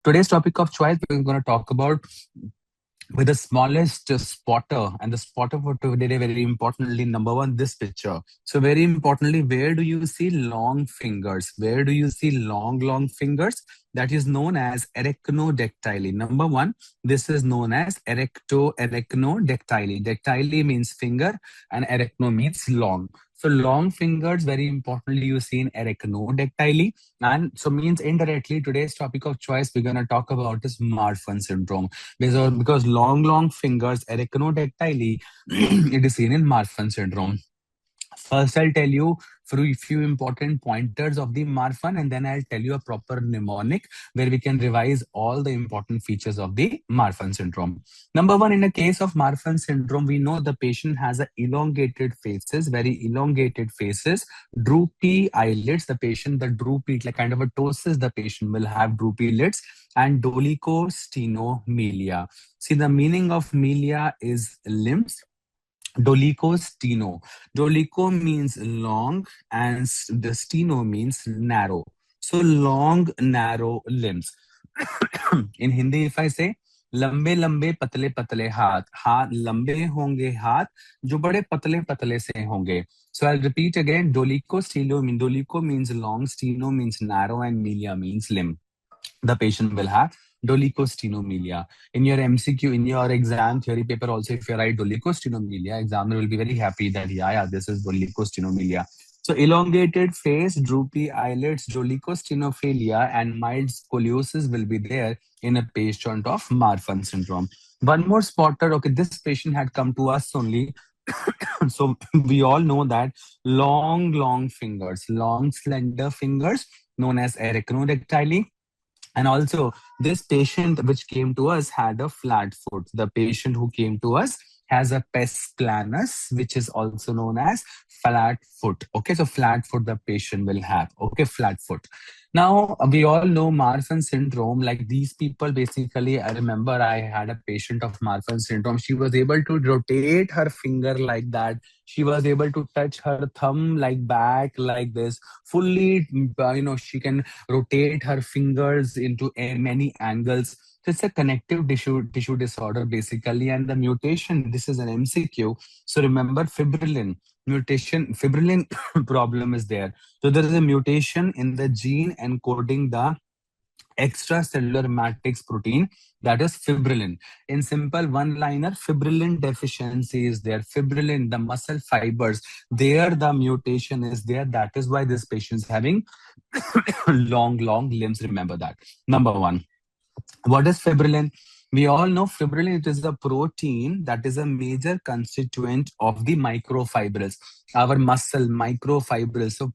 Today's topic of choice, we're going to talk about with the smallest spotter, and the spotter for today, very importantly, number one, this picture. So very importantly, where do you see long fingers? Where do you see long fingers? That is known as erechnodactyly. Number one, this is known as erechnodactyly. Dactyly means finger and erecno means long. So long fingers, very importantly, you see in erechnodactyly. And so means indirectly, today's topic of choice we're going to talk about is Marfan syndrome. Because long fingers, erechnodactyly, it is seen in Marfan syndrome. First, I'll tell you few important pointers of the Marfan, and then I'll tell you a proper mnemonic where we can revise all the important features of the Marfan syndrome. Number one, in the case of Marfan syndrome, we know the patient has a elongated faces, very elongated faces, droopy eyelids. The patient, the droopy, like kind of a ptosis, the patient will have droopy lids, and dolichostenomelia. See, the meaning of melia is limbs. Dolicostino. Dolico means long and the steno means narrow. So long, narrow limbs. In Hindi, if I say लंबे लंबे पतले पतले हाथ, हाथ लंबे होंगे हाथ जो बड़े पतले पतले से होंगे. So I'll repeat again. Dolico means long, steno means narrow, and melia means limb. The patient will have dolichostenomelia. In your MCQ, in your exam theory paper also, if you write dolichostenomelia, examiner will be very happy that, yeah, this is dolichostenomelia. So elongated face, droopy eyelids, dolichostenophilia, and mild scoliosis will be there in a patient of Marfan syndrome. One more spotter. Okay, this patient had come to us only. So we all know that long fingers, long slender fingers, known as erechnodactyly. And also, this patient which came to us had a flat foot. The patient who came to us has a pes planus, which is also known as flat foot. Okay, so flat foot the patient will have. Okay, flat foot. Now, we all know Marfan syndrome. Like these people, basically, I remember I had a patient of Marfan syndrome. She was able to rotate her finger like that. She was able to touch her thumb like back, like this, fully, she can rotate her fingers into many angles. So it's a connective tissue disorder basically, and the mutation. This is an MCQ. So remember fibrillin mutation. Fibrillin problem is there. So there is a mutation in the gene encoding the extracellular matrix protein, that is fibrillin. In simple one-liner, fibrillin deficiency is there. Fibrillin, the muscle fibers, there the mutation is there. That is why this patient is having long limbs. Remember that. Number one. What is fibrillin? We all know fibrillin, it is a protein that is a major constituent of the microfibrils, our muscle microfibrils. So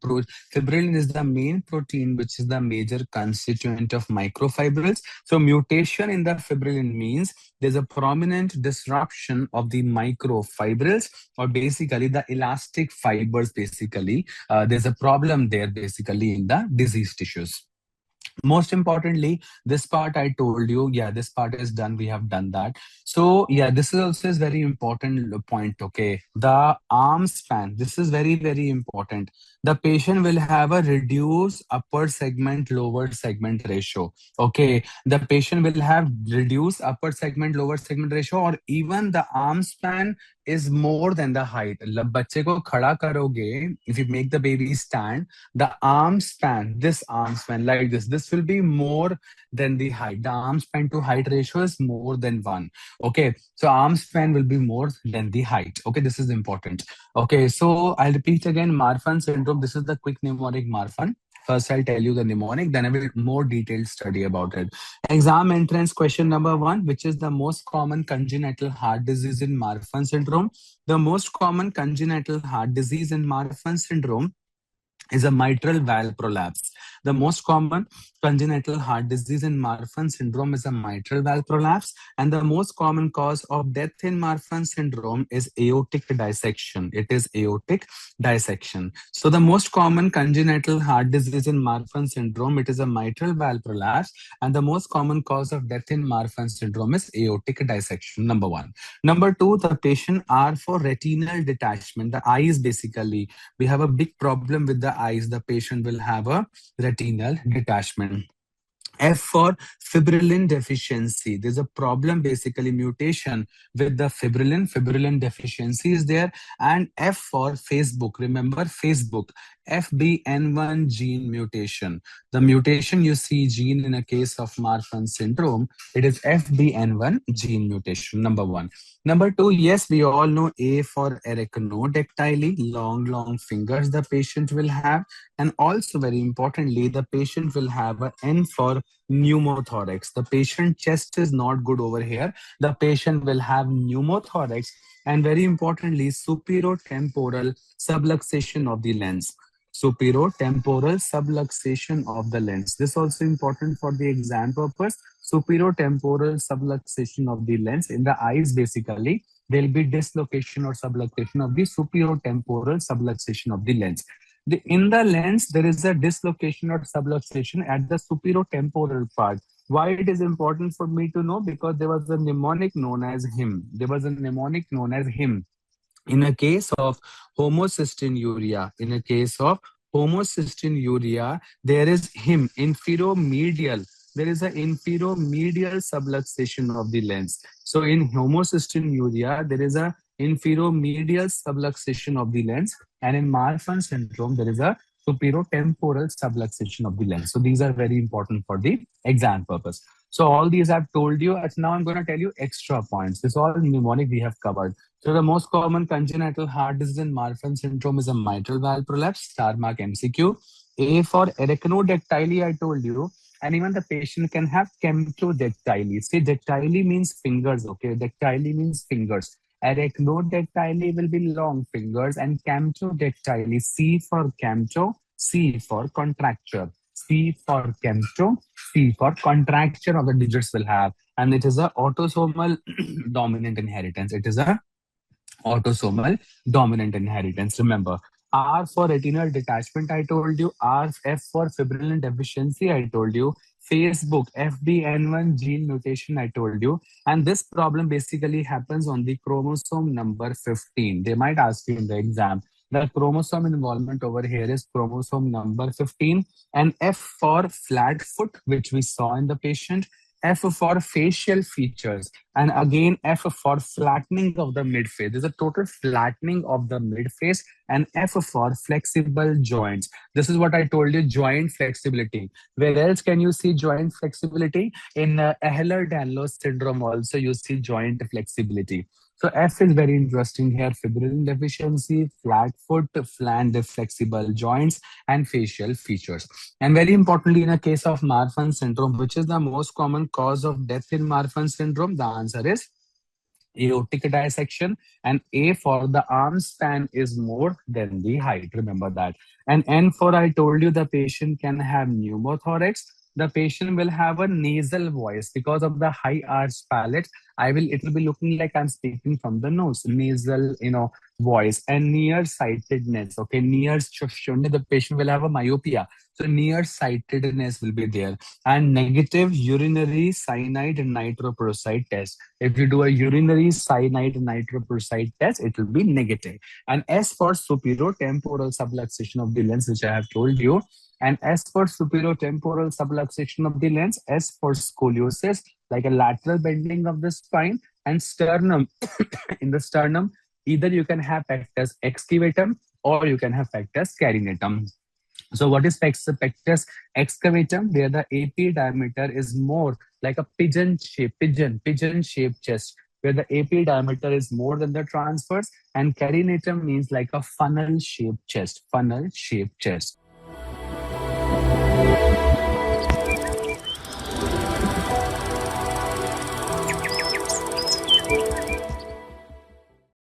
fibrillin is the main protein which is the major constituent of microfibrils. So mutation in the fibrillin means there's a prominent disruption of the microfibrils, or basically the elastic fibers. Basically, there's a problem there basically in the disease tissues. Most importantly, this part I told you, yeah, this part is done, we have done that. So yeah, this is also is very important point. Okay, the arm span, this is very important. The patient will have a reduced upper segment lower segment ratio. Okay, the patient will have reduced upper segment lower segment ratio, or even the arm span is more than the height. बच्चे को खड़ा करोगे, if you make the baby stand, the arm span, this arm span like this will be more than the height. The arm span to height ratio is more than 1. Okay, so arm span will be more than the height. Okay, this is important. Okay, so I'll repeat again. Marfan syndrome, this is the quick mnemonic Marfan. First, I'll tell you the mnemonic, then I will more detailed study about it. Exam entrance question number 1, which is the most common congenital heart disease in Marfan syndrome? The most common congenital heart disease in Marfan syndrome is a mitral valve prolapse. The most common congenital heart disease in Marfan syndrome is a mitral valve prolapse, and the most common cause of death in Marfan syndrome is aortic dissection. It is aortic dissection. So the most common congenital heart disease in Marfan syndrome, it is a mitral valve prolapse, and the most common cause of death in Marfan syndrome is aortic dissection. Number 1. Number 2, the patient are for retinal detachment. The eyes, basically, we have a big problem with the eyes. The patient will have a retinal detachment. F for fibrillin deficiency. There's a problem, basically mutation with the fibrillin. Fibrillin deficiency is there. And F for Facebook. Remember Facebook. FBN1 gene mutation. The mutation you see gene in a case of Marfan syndrome, it is FBN1 gene mutation, number one. Number two, yes, we all know A for arachnodactyly, long fingers the patient will have. And also, very importantly, the patient will have a N for pneumothorax. The patient chest is not good over here. The patient will have pneumothorax, and very importantly, superotemporal subluxation of the lens. Superotemporal subluxation of the lens. This also important for the exam purpose. Superotemporal subluxation of the lens in the eyes, basically there will be dislocation or subluxation of the superotemporal subluxation of the lens. In the lens, there is a dislocation or subluxation at the superotemporal part. Why it is important for me to know? Because there was a mnemonic known as him. There was a mnemonic known as him. In a case of homocystinuria, there is him, inferior-medial. There is an inferior-medial subluxation of the lens. So in homocystinuria, there is a inferior-medial subluxation of the lens. And in Marfan syndrome, there is a superotemporal subluxation of the lens. So these are very important for the exam purpose. So all these I've told you. Now I'm going to tell you extra points. This all mnemonic we have covered. So the most common congenital heart disease in Marfan syndrome is a mitral valve prolapse, star mark MCQ. A for arachnodactyly, I told you. And even the patient can have camptodactyly. See, dactyly means fingers, okay? Dactyly means fingers. Arachnodactyly will be long fingers, and camptodactyly, C for campto, C for contracture. C for campto, C for contracture of the digits will have. And it is a autosomal dominant inheritance. It is a autosomal dominant inheritance. Remember, R for retinal detachment, I told you. F for fibrillin deficiency, I told you. Facebook, FBN1 gene mutation, I told you. And this problem basically happens on the chromosome number 15. They might ask you in the exam. The chromosome involvement over here is chromosome number 15. And F for flat foot, which we saw in the patient. F for facial features, and again F for flattening of the midface. There's a total flattening of the midface, and F for flexible joints. This is what I told you, joint flexibility. Where else can you see joint flexibility? In Ehlers-Danlos syndrome also you see joint flexibility. So F is very interesting here. Fibrillin deficiency, flat foot, flank flexible joints, and facial features. And very importantly, in a case of Marfan syndrome, which is the most common cause of death in Marfan syndrome, the answer is aortic dissection. And A for the arm span is more than the height. Remember that. And N for I told you the patient can have pneumothorax. The patient will have a nasal voice because of the high arch palate. It will be looking like I'm speaking from the nose, nasal, voice, and nearsightedness. Okay, the patient will have a myopia. So nearsightedness will be there. And negative urinary cyanide nitroprusside test. If you do a urinary cyanide nitroprusside test, it will be negative. And S for superotemporal subluxation of the lens, which I have told you. And S for superotemporal subluxation of the lens, S for scoliosis, like a lateral bending of the spine, and sternum. In the sternum, either you can have pectus excavatum or you can have pectus carinatum. So what is pectus excavatum? Where the AP diameter is more like a pigeon shaped chest, where the AP diameter is more than the transverse, and carinatum means like a funnel shaped chest.